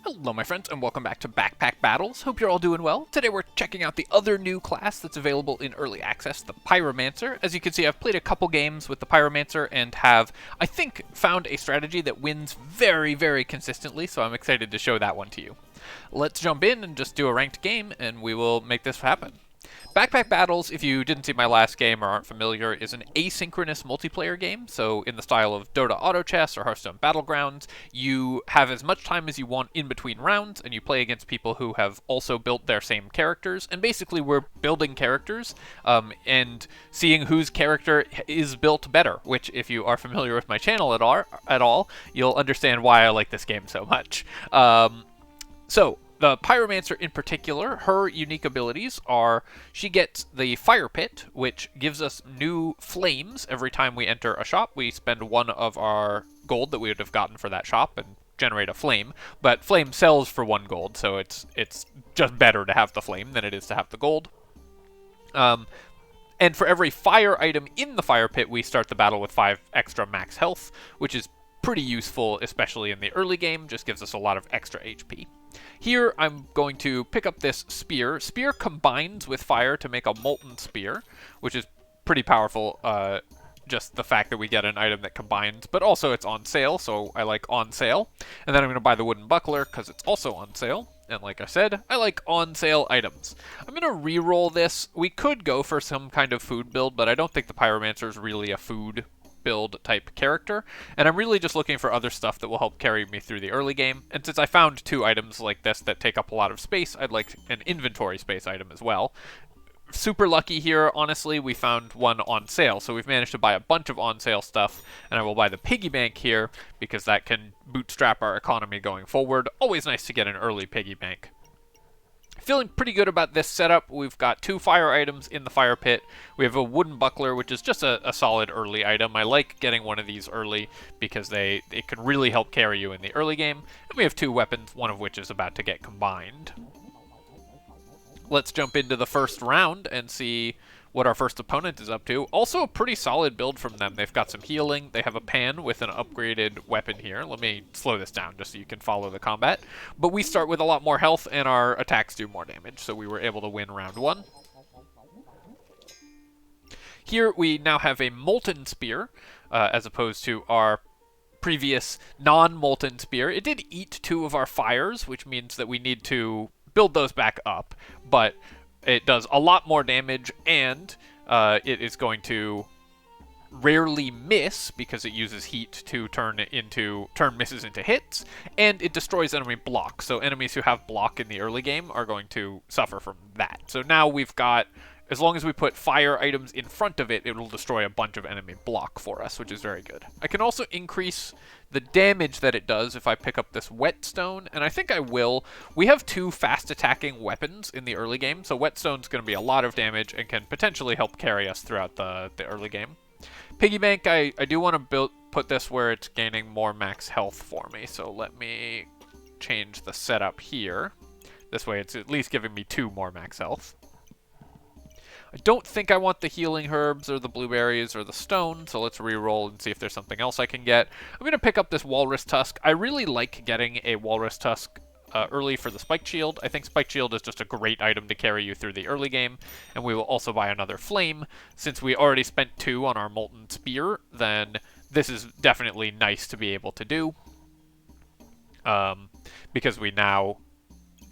Hello my friends, and welcome back to Backpack Battles. Hope you're all doing well. Today we're checking out the other new class that's available in early access, the Pyromancer. As you can see, I've played a couple games with the Pyromancer and have, I think, found a strategy that wins very, very consistently, so I'm excited to show that one to you. Let's jump in and just do a ranked game, and we will make this happen. Backpack Battles, if you didn't see my last game or aren't familiar, is an asynchronous multiplayer game. So in the style of Dota Auto Chess or Hearthstone Battlegrounds, you have as much time as you want in between rounds, and you play against people who have also built their same characters. And basically, we're building characters and seeing whose character is built better, which, if you are familiar with my channel at all, you'll understand why I like this game so much. The Pyromancer in particular, her unique abilities are she gets the Fire Pit, which gives us new flames every time we enter a shop. We spend one of our gold that we would have gotten for that shop and generate a flame, but flame sells for 1 gold, so it's just better to have the flame than it is to have the gold. And for every fire item in the Fire Pit, we start the battle with 5 extra max health, which is pretty useful, especially in the early game, just gives us a lot of extra HP. Here, I'm going to pick up this spear. Spear combines with fire to make a molten spear, which is pretty powerful, just the fact that we get an item that combines, but also it's on sale, so I like on sale. And then I'm going to buy the wooden buckler, because it's also on sale. And like I said, I like on-sale items. I'm going to re-roll this. We could go for some kind of food build, but I don't think the Pyromancer is really a food build type character, and I'm really just looking for other stuff that will help carry me through the early game. And since I found 2 items like this that take up a lot of space, I'd like an inventory space item as well. Super lucky here, honestly, we found one on sale, so we've managed to buy a bunch of on sale stuff, and I will buy the piggy bank here because that can bootstrap our economy going forward. Always nice to get an early piggy bank. Feeling pretty good about this setup. We've got 2 fire items in the fire pit. We have a wooden buckler, which is just a solid early item. I like getting one of these early because it can really help carry you in the early game. And we have 2 weapons, one of which is about to get combined. Let's jump into the first round and see what our first opponent is up to. Also a pretty solid build from them. They've got some healing. They have a pan with an upgraded weapon here. Let me slow this down just so you can follow the combat. But we start with a lot more health and our attacks do more damage, so we were able to win round 1. Here we now have a molten spear, as opposed to our previous non-molten spear. It did eat 2 of our fires, which means that we need to build those back up, but it does a lot more damage, and it is going to rarely miss because it uses heat to turn misses into hits, and it destroys enemy block. So enemies who have block in the early game are going to suffer from that. So now we've got, as long as we put fire items in front of it, it will destroy a bunch of enemy block for us, which is very good. I can also increase the damage that it does if I pick up this whetstone, and I think I will. We have 2 fast-attacking weapons in the early game, so whetstone's going to be a lot of damage and can potentially help carry us throughout the early game. Piggy bank, I do want to put this where it's gaining more max health for me, so let me change the setup here. This way it's at least giving me 2 more max health. I don't think I want the healing herbs or the blueberries or the stone, so let's re-roll and see if there's something else I can get. I'm going to pick up this walrus tusk. I really like getting a walrus tusk early for the spiked shield. I think spiked shield is just a great item to carry you through the early game, and we will also buy another flame. Since we already spent 2 on our molten spear, then this is definitely nice to be able to do, because we now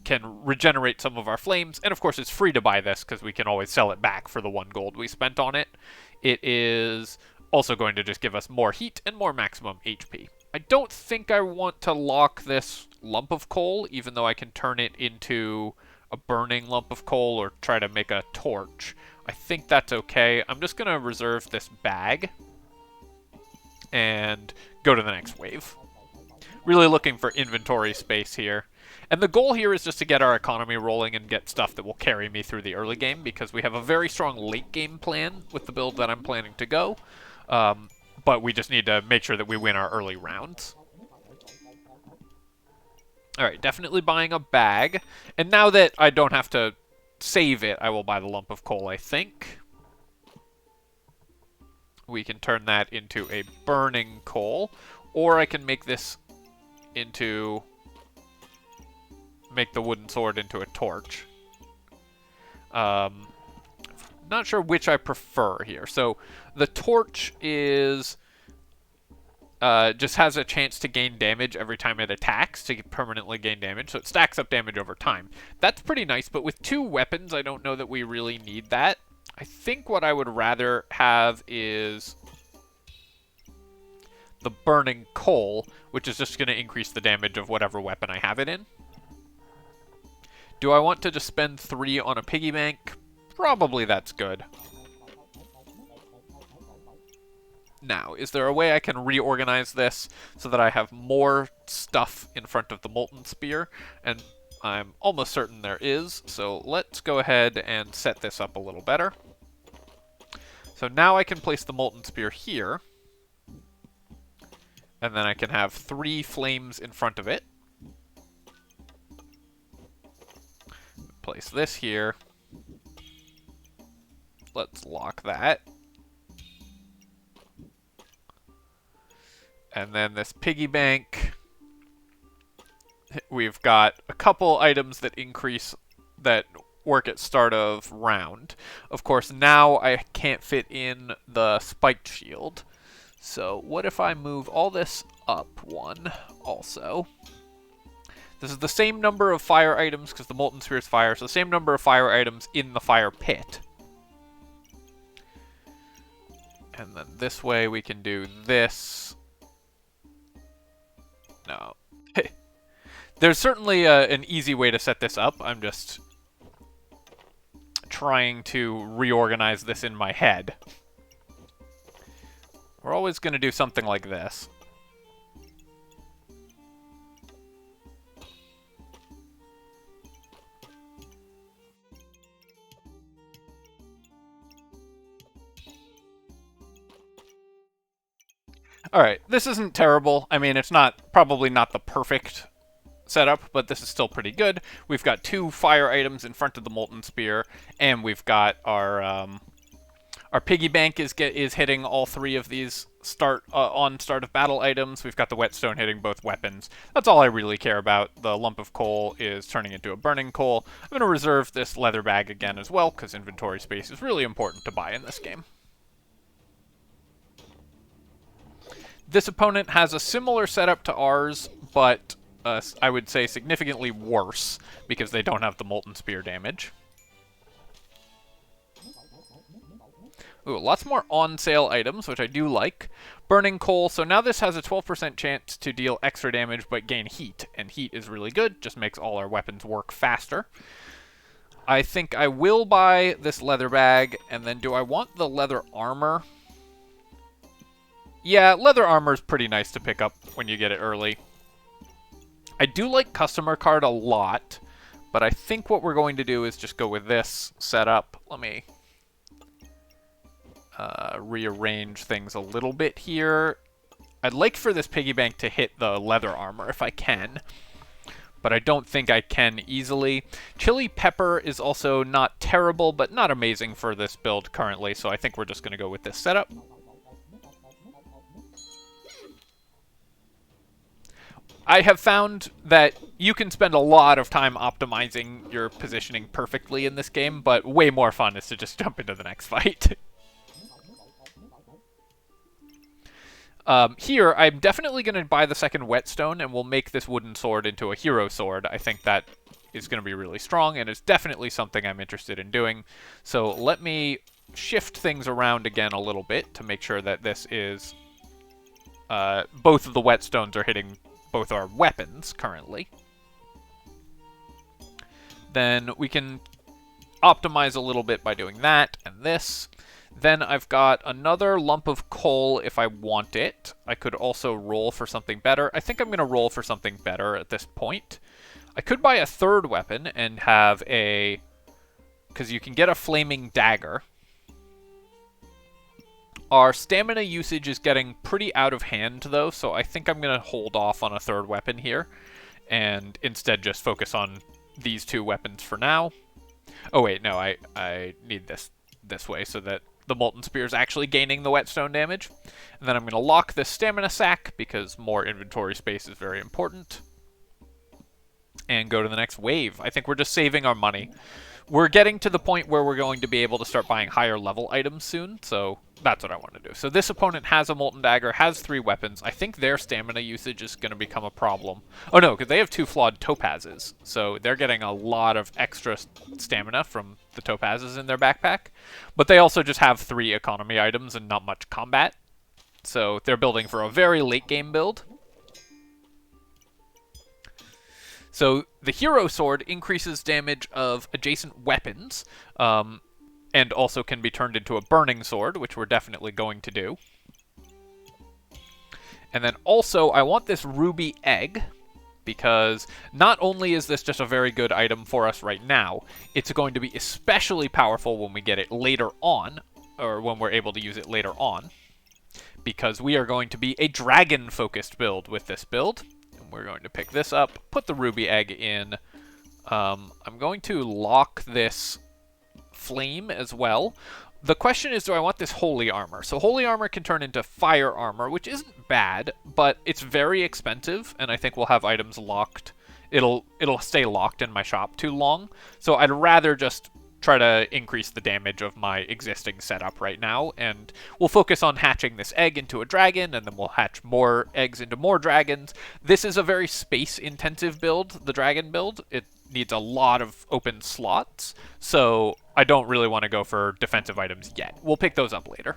can regenerate some of our flames, and of course it's free to buy this because we can always sell it back for the 1 gold we spent on it. It is also going to just give us more heat and more maximum HP. I don't think I want to lock this lump of coal, even though I can turn it into a burning lump of coal or try to make a torch. I think that's okay. I'm just going to reserve this bag and go to the next wave. Really looking for inventory space here. And the goal here is just to get our economy rolling and get stuff that will carry me through the early game, because we have a very strong late game plan with the build that I'm planning to go. But we just need to make sure that we win our early rounds. Alright, definitely buying a bag. And now that I don't have to save it, I will buy the lump of coal, I think. We can turn that into a burning coal. Or I can make this into make the wooden sword into a torch. Not sure which I prefer here. So the torch is just has a chance to gain damage every time it attacks, to permanently gain damage, so it stacks up damage over time. That's pretty nice, but with 2 weapons, I don't know that we really need that. I think what I would rather have is the burning coal, which is just going to increase the damage of whatever weapon I have it in. Do I want to just spend 3 on a piggy bank? Probably that's good. Now, is there a way I can reorganize this so that I have more stuff in front of the molten spear? And I'm almost certain there is, so let's go ahead and set this up a little better. So now I can place the molten spear here, and then I can have 3 flames in front of it. Place this here. Let's lock that. And then this piggy bank, we've got a couple items that increase, that work at start of round. Of course, now I can't fit in the spiked shield. So what if I move all this up 1 also? This is the same number of fire items, because the molten spear is fire, so the same number of fire items in the fire pit. And then this way we can do this. No. There's certainly an easy way to set this up. I'm just trying to reorganize this in my head. We're always going to do something like this. Alright, this isn't terrible. I mean, it's probably not the perfect setup, but this is still pretty good. We've got 2 fire items in front of the molten spear, and we've got our piggy bank is hitting all 3 of these on start of battle items. We've got the whetstone hitting both weapons. That's all I really care about. The lump of coal is turning into a burning coal. I'm going to reserve this leather bag again as well, because inventory space is really important to buy in this game. This opponent has a similar setup to ours, but I would say significantly worse, because they don't have the molten spear damage. Ooh, lots more on-sale items, which I do like. Burning coal, so now this has a 12% chance to deal extra damage but gain heat, and heat is really good, just makes all our weapons work faster. I think I will buy this leather bag, and then do I want the leather armor? Yeah, leather armor is pretty nice to pick up when you get it early. I do like customer card a lot, but I think what we're going to do is just go with this setup. Let me rearrange things a little bit here. I'd like for this piggy bank to hit the leather armor if I can, but I don't think I can easily. Chili pepper is also not terrible, but not amazing for this build currently, so I think we're just going to go with this setup. I have found that you can spend a lot of time optimizing your positioning perfectly in this game, but way more fun is to just jump into the next fight. Here, I'm definitely going to buy the second whetstone, and we'll make this wooden sword into a hero sword. I think that is going to be really strong, and it's definitely something I'm interested in doing. So let me shift things around again a little bit to make sure that this is... both of the whetstones are hitting both our weapons currently. Then we can optimize a little bit by doing that and this. Then I've got another lump of coal if I want it. I could also roll for something better. I think I'm going to roll for something better at this point. I could buy a third weapon and have a... because you can get a flaming dagger. Our stamina usage is getting pretty out of hand, though, so I think I'm going to hold off on a third weapon here and instead just focus on these 2 weapons for now. Oh, wait, no, I need this way so that the molten spear is actually gaining the whetstone damage. And then I'm going to lock this stamina sack because more inventory space is very important. and go to the next wave. I think we're just saving our money. We're getting to the point where we're going to be able to start buying higher level items soon, so that's what I want to do. So this opponent has a Molten Dagger, has 3 weapons. I think their stamina usage is going to become a problem. Oh no, because they have 2 flawed topazes, so they're getting a lot of extra stamina from the topazes in their backpack. But they also just have 3 economy items and not much combat, so they're building for a very late game build. So the Hero Sword increases damage of adjacent weapons, and also can be turned into a Burning Sword, which we're definitely going to do. And then also, I want this Ruby Egg, because not only is this just a very good item for us right now, it's going to be especially powerful when we get it later on, or when we're able to use it later on, because we are going to be a dragon-focused build with this build. We're going to pick this up, put the Ruby Egg in. I'm going to lock this Flame as well. The question is, do I want this Holy Armor? So Holy Armor can turn into Fire Armor, which isn't bad, but it's very expensive, and I think we'll have items locked. It'll stay locked in my shop too long, so I'd rather just try to increase the damage of my existing setup right now, and we'll focus on hatching this egg into a dragon, and then we'll hatch more eggs into more dragons. This is a very space-intensive build, the dragon build. It needs a lot of open slots, so I don't really want to go for defensive items yet. We'll pick those up later.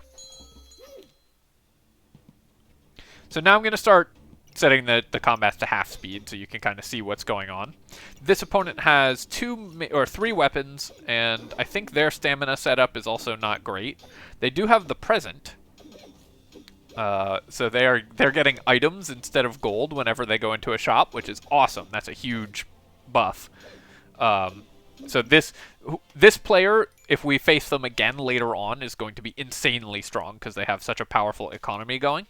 So now I'm going to start setting the combats to half speed so you can kind of see what's going on. This opponent has 2 or 3 weapons, and I think their stamina setup is also not great. They do have the Present, so they're getting items instead of gold whenever they go into a shop, which is awesome. That's a huge buff. So this player, if we face them again later on, is going to be insanely strong because they have such a powerful economy going.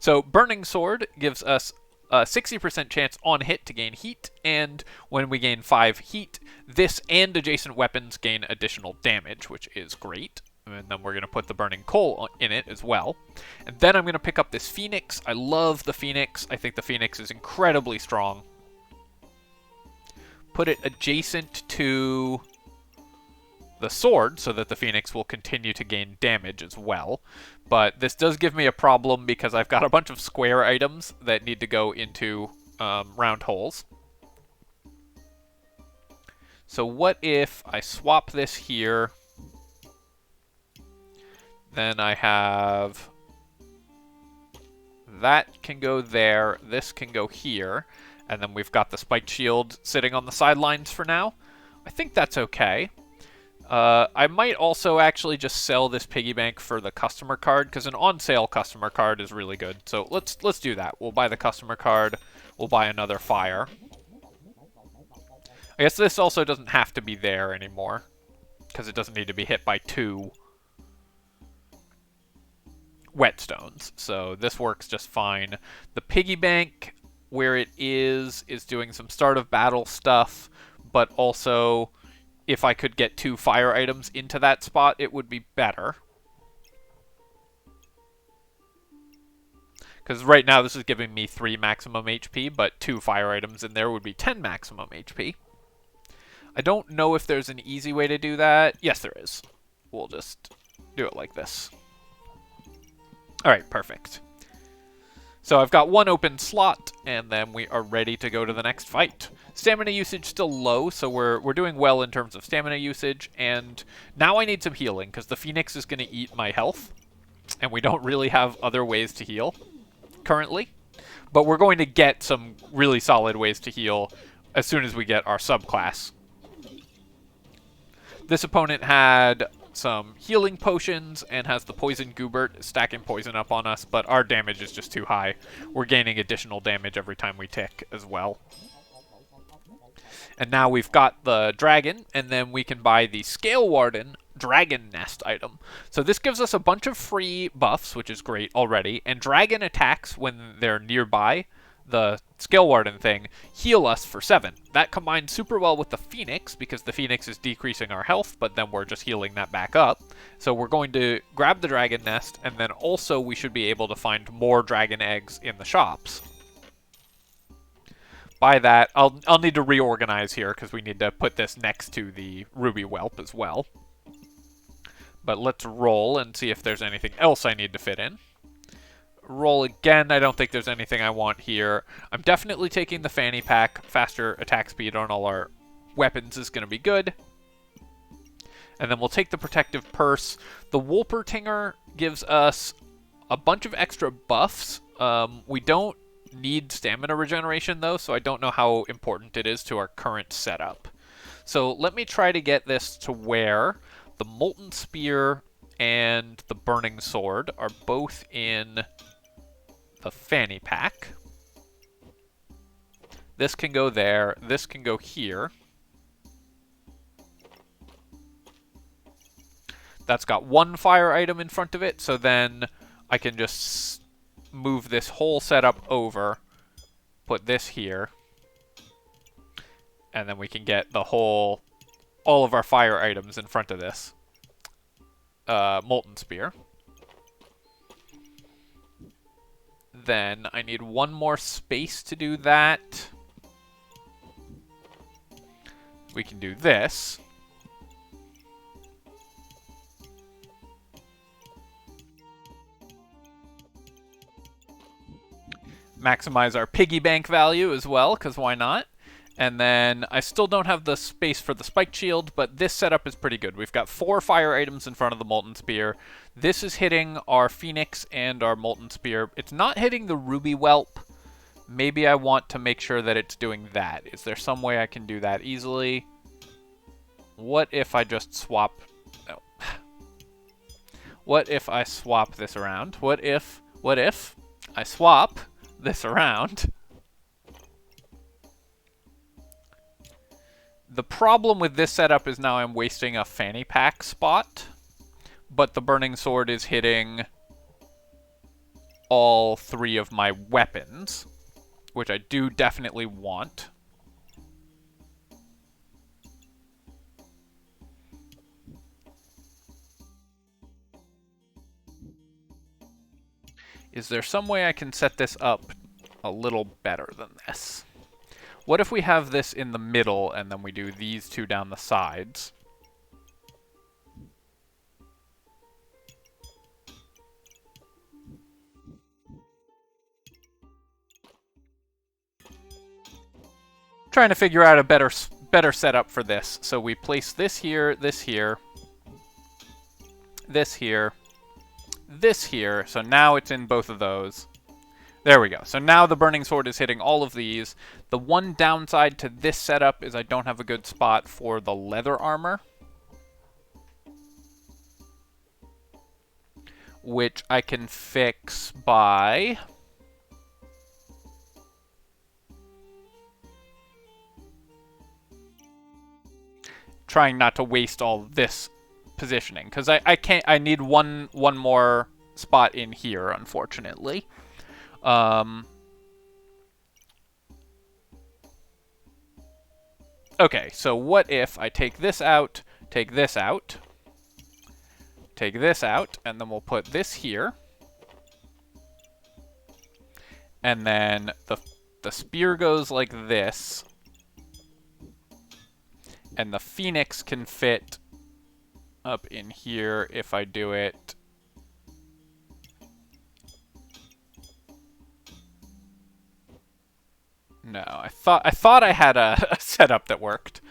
So Burning Sword gives us a 60% chance on hit to gain heat, and when we gain 5 heat, this and adjacent weapons gain additional damage, which is great. And then we're going to put the Burning Coal in it as well. And then I'm going to pick up this Phoenix. I love the Phoenix. I think the Phoenix is incredibly strong. Put it adjacent to the sword so that the Phoenix will continue to gain damage as well. But this does give me a problem because I've got a bunch of square items that need to go into round holes. So what if I swap this here? Then I have that can go there, this can go here, and then we've got the spiked shield sitting on the sidelines for now. I think that's okay. I might also actually just sell this piggy bank for the customer card, because an on-sale customer card is really good. So let's do that. We'll buy the customer card. We'll buy another fire. I guess this also doesn't have to be there anymore, because it doesn't need to be hit by 2 whetstones. So this works just fine. The piggy bank, where it is doing some start of battle stuff, but also if I could get 2 fire items into that spot, it would be better. Because right now this is giving me 3 maximum HP, but 2 fire items in there would be 10 maximum HP. I don't know if there's an easy way to do that. Yes, there is. We'll just do it like this. Alright, perfect. So I've got 1 open slot, and then we are ready to go to the next fight. Stamina usage still low, so we're doing well in terms of stamina usage, and now I need some healing, because the Phoenix is going to eat my health, and we don't really have other ways to heal currently. But we're going to get some really solid ways to heal as soon as we get our subclass. This opponent had some healing potions and has the Poison Goobert stacking poison up on us, but our damage is just too high. We're gaining additional damage every time we tick as well. And now we've got the dragon, and then we can buy the Scale Warden Dragon Nest item. So this gives us a bunch of free buffs, which is great already, and dragon attacks when they're nearby the Scale Warden thing heal us for 7. That combines super well with the Phoenix, because the Phoenix is decreasing our health, but then we're just healing that back up. So we're going to grab the Dragon Nest, and then also we should be able to find more dragon eggs in the shops. buy that. I'll need to reorganize here because we need to put this next to the ruby whelp as well. But let's roll and see if there's anything else I need to fit in. Roll again. I don't think there's anything I want here. I'm definitely taking the fanny pack. Faster attack speed on all our weapons is going to be good. And then we'll take the protective purse. The Wolpertinger gives us a bunch of extra buffs. We don't need stamina regeneration though, so I don't know how important it is to our current setup. So let me try to get this to where the Molten Spear and the Burning Sword are both in the fanny pack. This can go there. This can go here. That's got one fire item in front of it, so then I can just move this whole setup over, put this here, and then we can get the all of our fire items in front of this Molten Spear. Then I need one more space to do that. We can do this. Maximize our piggy bank value as well, because why not? And then I still don't have the space for the spiked shield, but this setup is pretty good. We've got 4 fire items in front of the Molten Spear. This is hitting our Phoenix and our Molten Spear. It's not hitting the Ruby Whelp. Maybe I want to make sure that it's doing that. Is there some way I can do that easily? What if I just swap... No. What if I swap this around? What if I swap this around? The problem with this setup is now I'm wasting a fanny pack spot, but the Burning Sword is hitting all 3 of my weapons, which I do definitely want. Is there some way I can set this up a little better than this? What if we have this in the middle and then we do these 2 down the sides? Trying to figure out a better setup for this. So we place this here, this here, this here, this here. So now it's in both of those. There we go. So now the Burning Sword is hitting all of these. The one downside to this setup is I don't have a good spot for the leather armor, which I can fix by trying not to waste all this positioning, because I can't. I need one more spot in here, unfortunately. Okay, so what if I take this out, take this out, take this out, and then we'll put this here. And then the spear goes like this. And the Phoenix can fit up in here if I do it. No, I thought I had a setup that worked.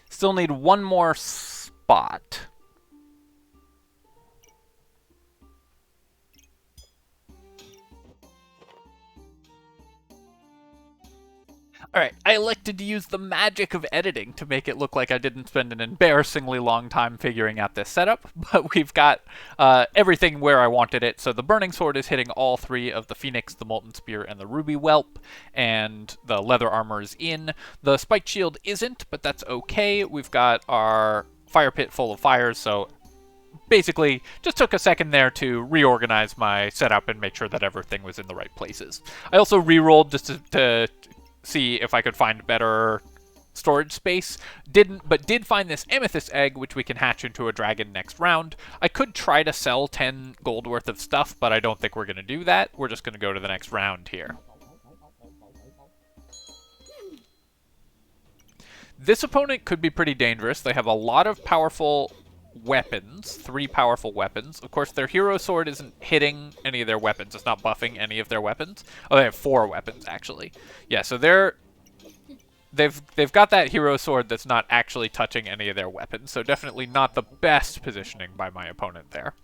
Still need one more spot. Alright, I elected to use the magic of editing to make it look like I didn't spend an embarrassingly long time figuring out this setup, but we've got everything where I wanted it. So the Burning Sword is hitting all 3 of the Phoenix, the Molten Spear, and the Ruby Whelp, and the leather armor is in. The Spiked Shield isn't, but that's okay. We've got our fire pit full of fires, so basically just took a second there to reorganize my setup and make sure that everything was in the right places. I also re-rolled just to see if I could find better storage space. But did find this amethyst egg, which we can hatch into a dragon next round. I could try to sell 10 gold worth of stuff, but I don't think we're going to do that. We're just going to go to the next round here. This opponent could be pretty dangerous. They have a lot of powerful weapons, 3 powerful weapons. Of course, their hero sword isn't hitting any of their weapons. It's not buffing any of their weapons. Oh, they have 4 weapons, actually. Yeah, so they've got that hero sword that's not actually touching any of their weapons, so definitely not the best positioning by my opponent there.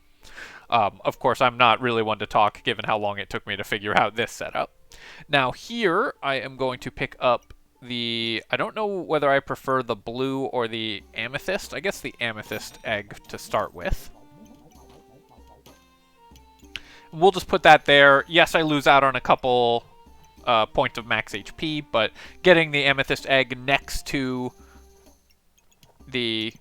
Of course, I'm not really one to talk, given how long it took me to figure out this setup. Now here, I am going to pick up I don't know whether I prefer the blue or the amethyst. I guess the amethyst egg to start with. We'll just put that there. Yes, I lose out on a couple points of max HP, but getting the amethyst egg next to the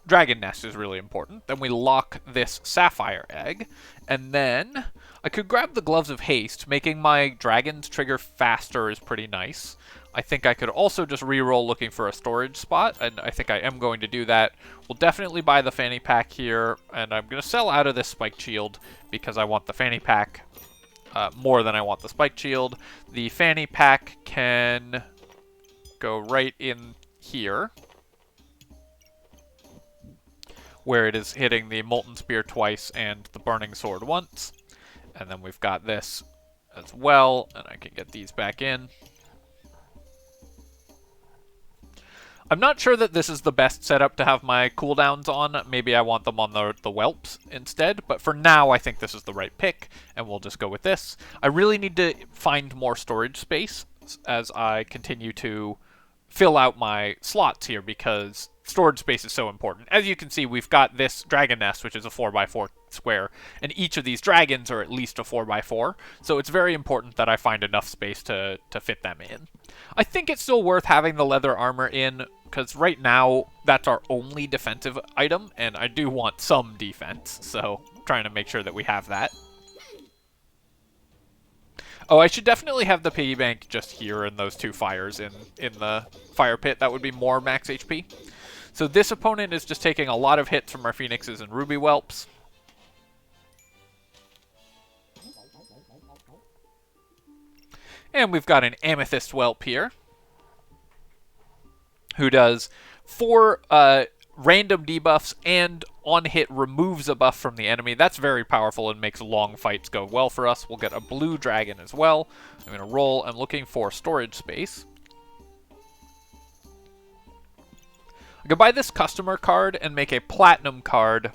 dragon nest is really important. Then we lock this sapphire egg, and then I could grab the gloves of haste. Making my dragons trigger faster is pretty nice. I think I could also just reroll looking for a storage spot, and I think I am going to do that. We'll definitely buy the fanny pack here, and I'm going to sell out of this spiked shield because I want the fanny pack more than I want the spiked shield. The fanny pack can go right in here, where it is hitting the Molten Spear twice and the Burning Sword once. And then we've got this as well, and I can get these back in. I'm not sure that this is the best setup to have my cooldowns on. Maybe I want them on the whelps instead, but for now I think this is the right pick, and we'll just go with this. I really need to find more storage space as I continue to fill out my slots here, because storage space is so important. As you can see, we've got this dragon nest, which is a 4x4 square, and each of these dragons are at least a 4x4, so it's very important that I find enough space to fit them in. I think it's still worth having the leather armor in, because right now that's our only defensive item, and I do want some defense, so trying to make sure that we have that. Oh, I should definitely have the piggy bank just here and those 2 fires in the fire pit. That would be more max HP. So this opponent is just taking a lot of hits from our phoenixes and ruby whelps. And we've got an amethyst whelp here, who does 4 random debuffs and on hit removes a buff from the enemy. That's very powerful and makes long fights go well for us. We'll get a blue dragon as well. I'm going to roll. I'm looking for storage space. I could buy this customer card and make a platinum card.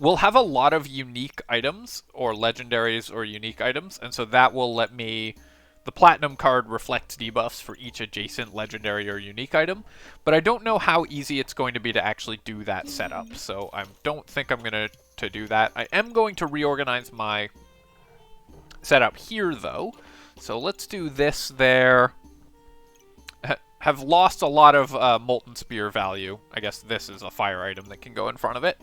We'll have a lot of unique items, or legendaries or unique items, and so that will let me... The platinum card reflects debuffs for each adjacent legendary or unique item, but I don't know how easy it's going to be to actually do that setup, so I don't think I'm going to do that. I am going to reorganize my setup here, though, so let's do this there. Have lost a lot of Molten Spear value. I guess this is a fire item that can go in front of it.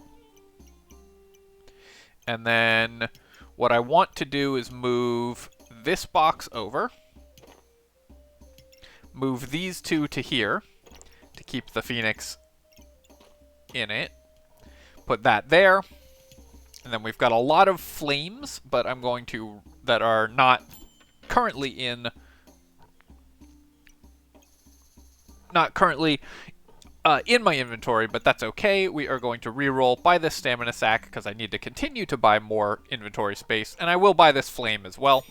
And then what I want to do is move this box over, move these 2 to here to keep the phoenix in it, put that there, and then we've got a lot of flames, but I'm going to, that are not currently in my inventory, but that's okay. We are going to reroll, buy this stamina sack because I need to continue to buy more inventory space, and I will buy this flame as well.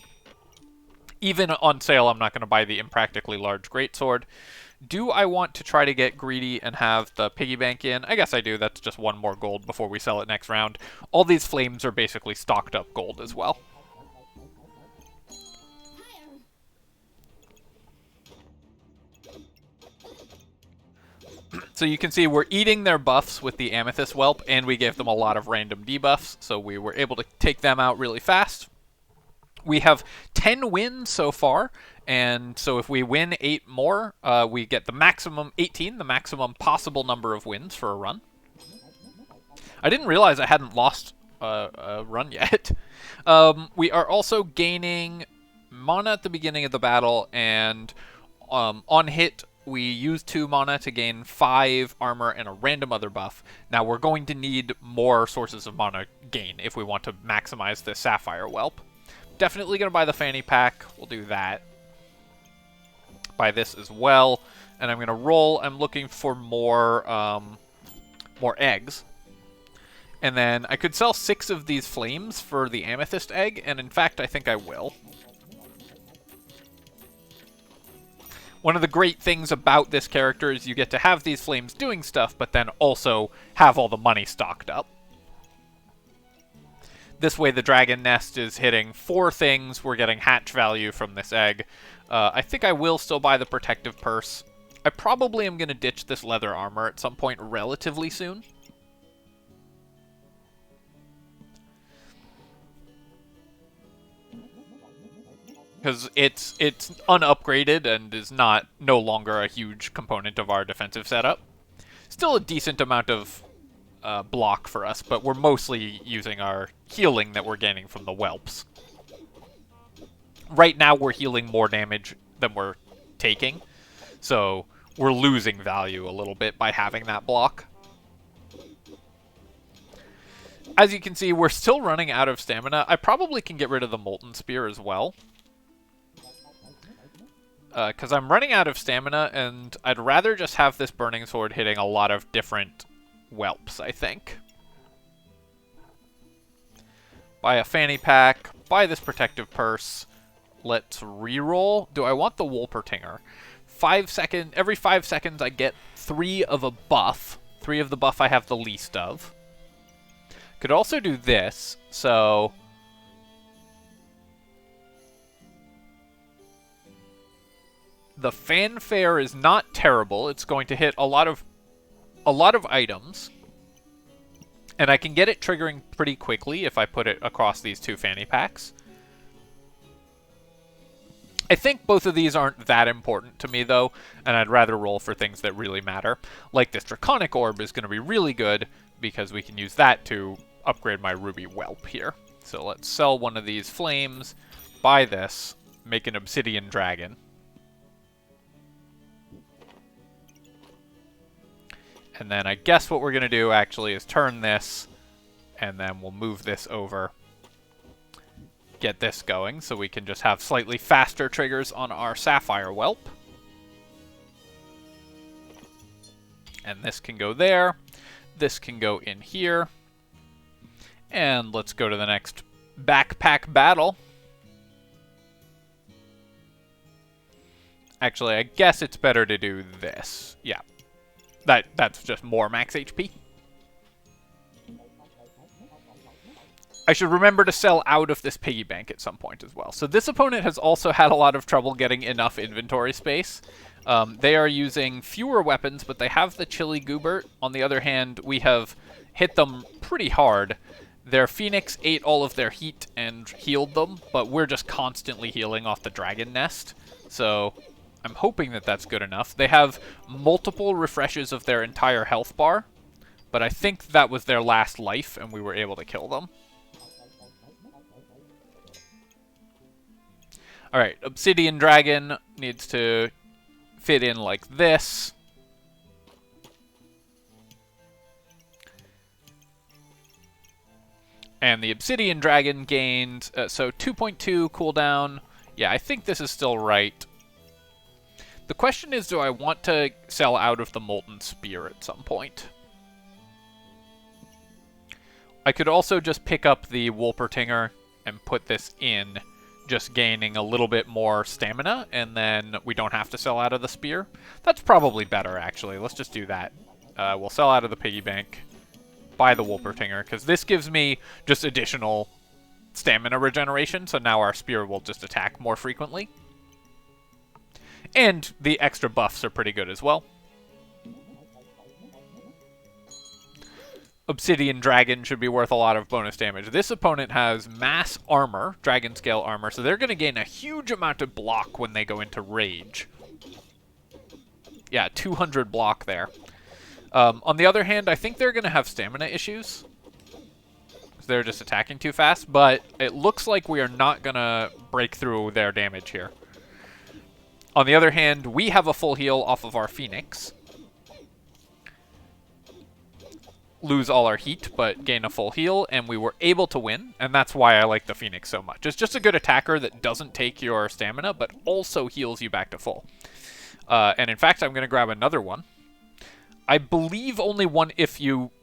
Even on sale, I'm not going to buy the impractically large greatsword. Do I want to try to get greedy and have the piggy bank in? I guess I do. That's just 1 more gold before we sell it next round. All these flames are basically stocked up gold as well. So you can see we're eating their buffs with the amethyst whelp, and we gave them a lot of random debuffs, so we were able to take them out really fast. We have 10 wins so far, and so if we win 8 more, we get the maximum 18, the maximum possible number of wins for a run. I didn't realize I hadn't lost a run yet. We are also gaining mana at the beginning of the battle, and On hit, we use 2 mana to gain 5 armor and a random other buff. Now we're going to need more sources of mana gain if we want to maximize this Sapphire Whelp. Definitely going to buy the fanny pack. We'll do that. Buy this as well. And I'm going to roll. I'm looking for more eggs. And then I could sell 6 of these flames for the amethyst egg, and in fact, I think I will. One of the great things about this character is you get to have these flames doing stuff, but then also have all the money stocked up. This way the dragon nest is hitting 4 things. We're getting hatch value from this egg. I think I will still buy the protective purse. I probably am going to ditch this leather armor at some point relatively soon. Because it's unupgraded and is no longer a huge component of our defensive setup. Still a decent amount of block for us, but we're mostly using our healing that we're gaining from the whelps. Right now we're healing more damage than we're taking, so we're losing value a little bit by having that block. As you can see, we're still running out of stamina. I probably can get rid of the Molten Spear as well. Because I'm running out of stamina, and I'd rather just have this Burning Sword hitting a lot of different whelps, I think. Buy a fanny pack, buy this protective purse. Let's reroll. Do I want the Wolpertinger? Every 5 seconds I get 3 of a buff. 3 of the buff I have the least of. Could also do this, so... The fanfare is not terrible. It's going to hit a lot of items. And I can get it triggering pretty quickly if I put it across these 2 fanny packs. I think both of these aren't that important to me, though, and I'd rather roll for things that really matter. Like this Draconic Orb is going to be really good, because we can use that to upgrade my Ruby Whelp here. So let's sell one of these flames, buy this, make an Obsidian Dragon. And then I guess what we're going to do, actually, is turn this, and then we'll move this over. Get this going, so we can just have slightly faster triggers on our Sapphire Whelp. And this can go there. This can go in here. And let's go to the next backpack battle. Actually, I guess it's better to do this. Yeah. That's just more max HP. I should remember to sell out of this piggy bank at some point as well. So this opponent has also had a lot of trouble getting enough inventory space. They are using fewer weapons, but they have the Chili Goobert. On the other hand, we have hit them pretty hard. Their Phoenix ate all of their heat and healed them, but we're just constantly healing off the Dragon Nest. So I'm hoping that that's good enough. They have multiple refreshes of their entire health bar, but I think that was their last life, and we were able to kill them. Alright, Obsidian Dragon needs to fit in like this. And the Obsidian Dragon gained, so 2.2 cooldown. Yeah, I think this is still right. The question is, do I want to sell out of the Molten Spear at some point? I could also just pick up the Wolpertinger and put this in, just gaining a little bit more stamina, and then we don't have to sell out of the spear. That's probably better, actually. Let's just do that. We'll sell out of the piggy bank, buy the Wolpertinger, because this gives me just additional stamina regeneration, so now our spear will just attack more frequently. And the extra buffs are pretty good as well. Obsidian Dragon should be worth a lot of bonus damage. This opponent has mass armor, dragon scale armor, so they're going to gain a huge amount of block when they go into rage. Yeah, 200 block there. On the other hand, I think they're going to have stamina issues. They're just attacking too fast, but it looks like we are not going to break through their damage here. On the other hand, we have a full heal off of our Phoenix. Lose all our heat, but gain a full heal, and we were able to win, and that's why I like the Phoenix so much. It's just a good attacker that doesn't take your stamina, but also heals you back to full. And in fact, I'm going to grab another one. I believe only one,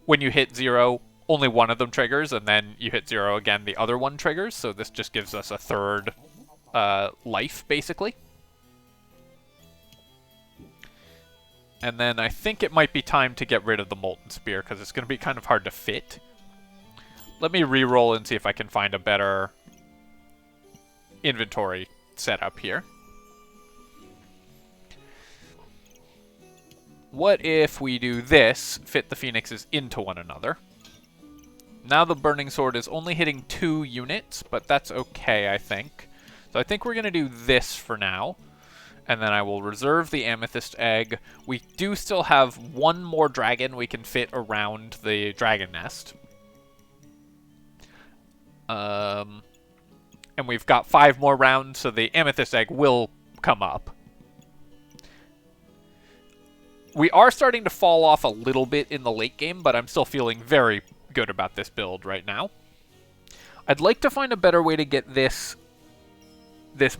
when you hit 0, only one of them triggers, and then you hit 0 again, the other one triggers, so this just gives us a third life, basically. And then I think it might be time to get rid of the Molten Spear, because it's going to be kind of hard to fit. Let me re-roll and see if I can find a better inventory setup here. What if we do this, fit the Phoenixes into one another? Now the Burning Sword is only hitting 2 units, but that's okay, I think. So I think we're going to do this for now. And then I will reserve the Amethyst Egg. We do still have one more dragon we can fit around the dragon nest. And we've got 5 more rounds, so the Amethyst Egg will come up. We are starting to fall off a little bit in the late game, but I'm still feeling very good about this build right now. I'd like to find a better way to get this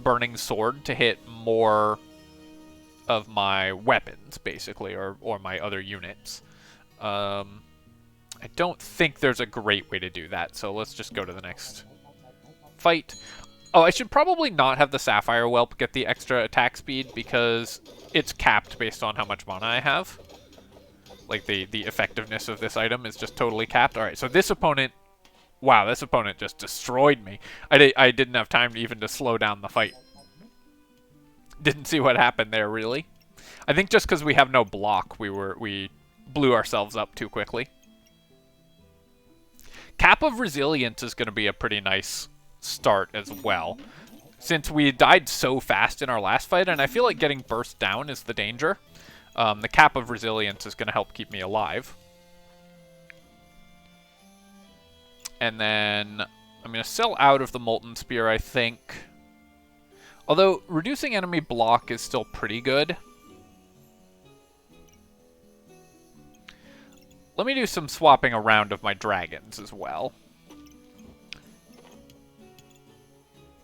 Burning Sword to hit more of my weapons, basically, or my other units. I don't think there's a great way to do that, so let's just go to the next fight. Oh, I should probably not have the Sapphire Whelp get the extra attack speed, because it's capped based on how much mana I have. Like, the effectiveness of this item is just totally capped. Alright, so this opponent... Wow, this opponent just destroyed me. I didn't have time even to slow down the fight. Didn't see what happened there, really. I think just because we have no block, we blew ourselves up too quickly. Cap of Resilience is going to be a pretty nice start as well, since we died so fast in our last fight, and I feel like getting burst down is the danger. The Cap of Resilience is going to help keep me alive. And then I'm going to sell out of the Molten Spear, I think. Although, reducing enemy block is still pretty good. Let me do some swapping around of my dragons as well.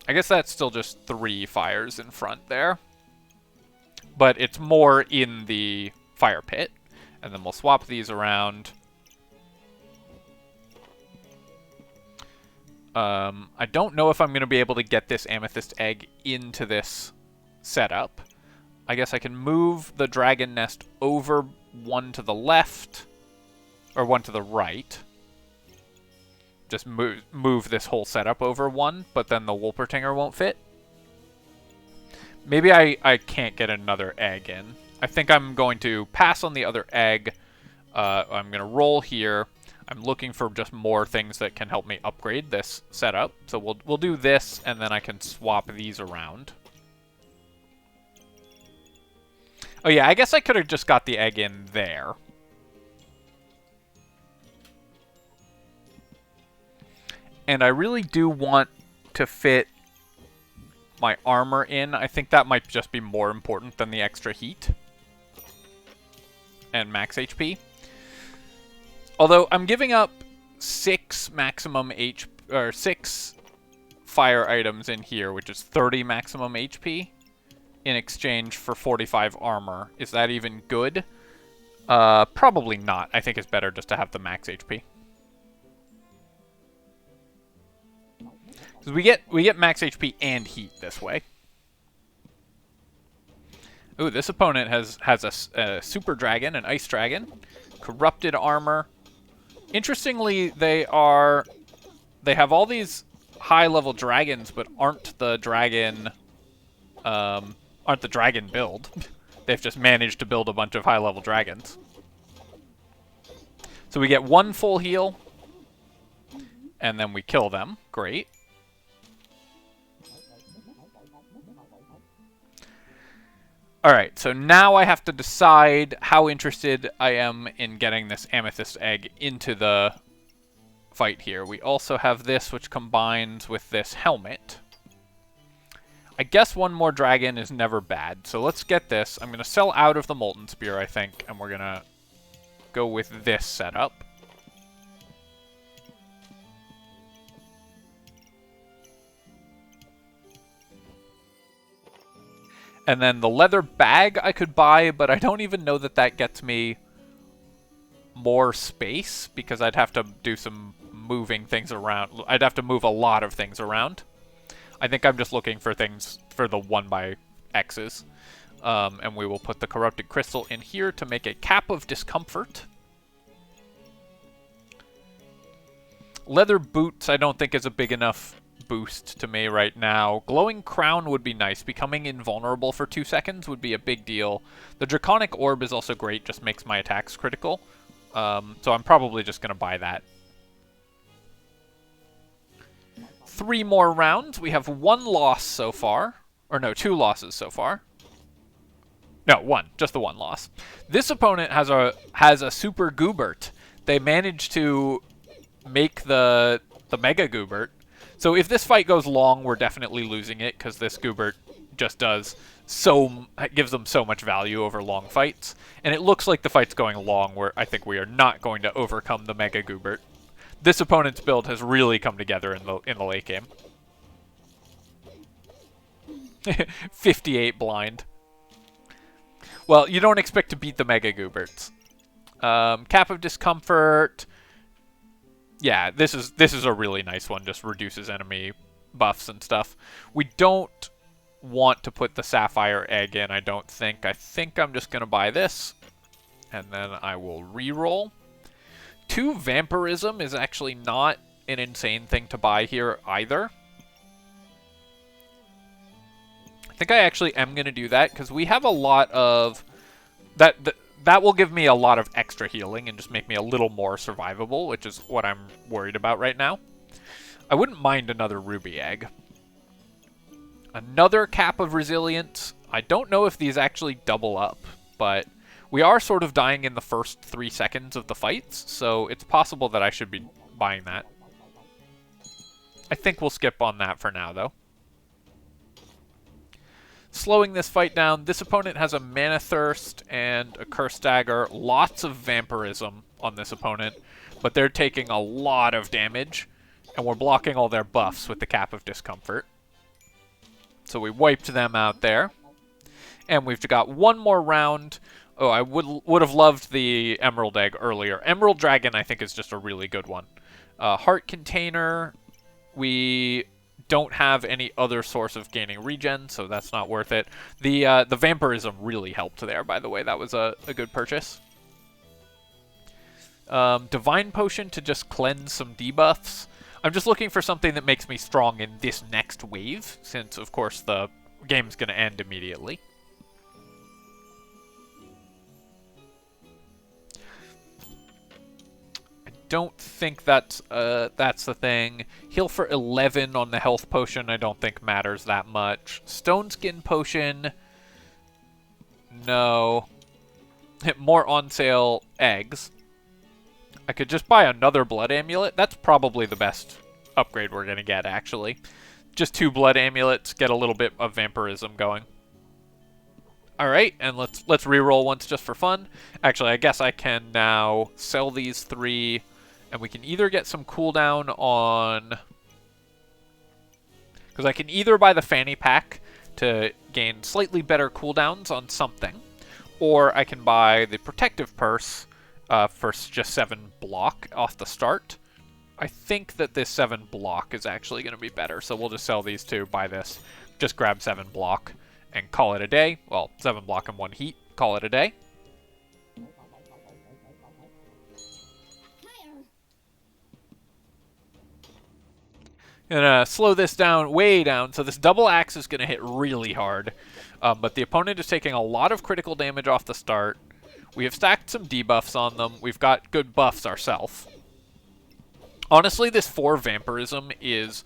I guess that's still just 3 fires in front there. But it's more in the fire pit. And then we'll swap these around. I don't know if I'm going to be able to get this Amethyst Egg into this setup. I guess I can move the dragon nest over one to the left, or one to the right. Just move this whole setup over one, but then the Wolpertinger won't fit. Maybe I can't get another egg in. I think I'm going to pass on the other egg. I'm going to roll here. I'm looking for just more things that can help me upgrade this setup. So we'll do this, and then I can swap these around. Oh yeah, I guess I could have just got the egg in there. And I really do want to fit my armor in. I think that might just be more important than the extra heat and max HP. Although I'm giving up 6 maximum HP, or 6 fire items in here, which is 30 maximum HP, in exchange for 45 armor. Is that even good? Probably not. I think it's better just to have the max HP. Because we get max HP and heat this way. Ooh, this opponent has a super dragon, an ice dragon, corrupted armor. Interestingly, they have all these high-level dragons, but aren't the dragon build. They've just managed to build a bunch of high-level dragons. So we get 1 full heal, and then we kill them. Great. Alright, so now I have to decide how interested I am in getting this Amethyst Egg into the fight here. We also have this, which combines with this helmet. I guess one more dragon is never bad. So let's get this. I'm going to sell out of the Molten Spear, I think, and we're going to go with this setup. And then the leather bag I could buy, but I don't even know that that gets me more space, because I'd have to do some moving things around. I'd have to move a lot of things around. I think I'm just looking for things for the 1x X's. And we will put the corrupted crystal in here to make a cap of discomfort. Leather boots I don't think is a big enough boost to me right now. Glowing crown would be nice. Becoming invulnerable for 2 seconds would be a big deal. The draconic orb is also great, just makes my attacks critical. So I'm probably just going to buy that. 3 more rounds. We have 1 loss so far. Or no, 2 losses so far. No, 1. Just the 1 loss. This opponent has a super Goobert. They managed to make the Mega Goobert. So if this fight goes long, we're definitely losing it, because this Goobert just gives them so much value over long fights. And it looks like the fight's going long, where I think we are not going to overcome the Mega Goobert. This opponent's build has really come together in the late game. 58 blind. Well, you don't expect to beat the Mega Gooberts. Cap of Discomfort. Yeah, this is a really nice one. Just reduces enemy buffs and stuff. We don't want to put the Sapphire Egg in, I don't think. I think I'm just going to buy this. And then I will re-roll. 2 Vampirism is actually not an insane thing to buy here either. I think I actually am going to do that, because we have a lot of... That will give me a lot of extra healing and just make me a little more survivable, which is what I'm worried about right now. I wouldn't mind another Ruby Egg. Another Cap of Resilience. I don't know if these actually double up, but we are sort of dying in the first 3 seconds of the fights, so it's possible that I should be buying that. I think we'll skip on that for now, though. Slowing this fight down, this opponent has a Mana Thirst and a Curse Dagger. Lots of Vampirism on this opponent, but they're taking a lot of damage, and we're blocking all their buffs with the Cap of Discomfort. So we wiped them out there. And we've got 1 more round. Oh, I would have loved the Emerald Egg earlier. Emerald Dragon, I think, is just a really good one. Heart Container, we don't have any other source of gaining regen, so that's not worth it. The Vampirism really helped there, by the way. That was a good purchase. Divine Potion to just cleanse some debuffs. I'm just looking for something that makes me strong in this next wave, since, of course, the game's going to end immediately. Don't think that's the thing. Heal for 11 on the health potion I don't think matters that much. Stone Skin Potion, no. More on sale eggs. I could just buy another Blood Amulet. That's probably the best upgrade we're going to get, actually. Just 2 Blood Amulets, get a little bit of Vampirism going. Alright, and let's reroll once just for fun. Actually, I guess I can now sell these 3... And we can either get some cooldown on... Because I can either buy the Fanny Pack to gain slightly better cooldowns on something, or I can buy the Protective Purse for just 7 block off the start. I think that this 7 block is actually going to be better, so we'll just sell these 2, buy this, just grab 7 block, and call it a day. Well, 7 block and 1 heat, call it a day. Gonna slow this down, way down, so this double axe is gonna hit really hard. But the opponent is taking a lot of critical damage off the start. We have stacked some debuffs on them. We've got good buffs ourselves. Honestly, this 4 Vampirism is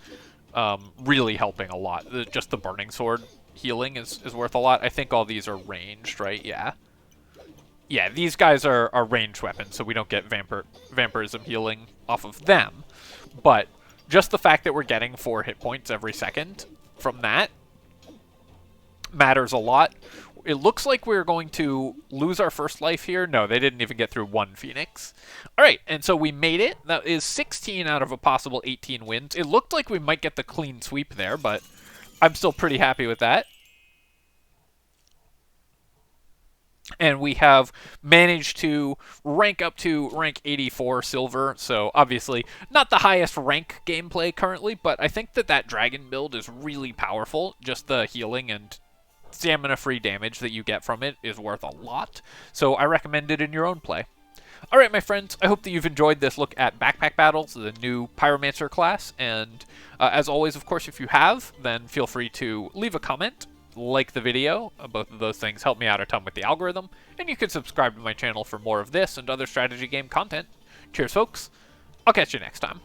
really helping a lot. Just the Burning Sword healing is worth a lot. I think all these are ranged, right? Yeah. Yeah, these guys are ranged weapons, so we don't get Vampirism healing off of them. But just the fact that we're getting 4 hit points every second from that matters a lot. It looks like we're going to lose our first life here. No, they didn't even get through one Phoenix. All right, and so we made it. That is 16 out of a possible 18 wins. It looked like we might get the clean sweep there, but I'm still pretty happy with that. And we have managed to rank up to rank 84 silver, so obviously not the highest rank gameplay currently, but I think that dragon build is really powerful. Just the healing and stamina-free damage that you get from it is worth a lot, so I recommend it in your own play. Alright, my friends, I hope that you've enjoyed this look at Backpack Battles, the new Pyromancer class, and as always, of course, if you have, then feel free to leave a comment, like the video. Both of those things help me out a ton with the algorithm, and you can subscribe to my channel for more of this and other strategy game content. Cheers, folks. I'll catch you next time.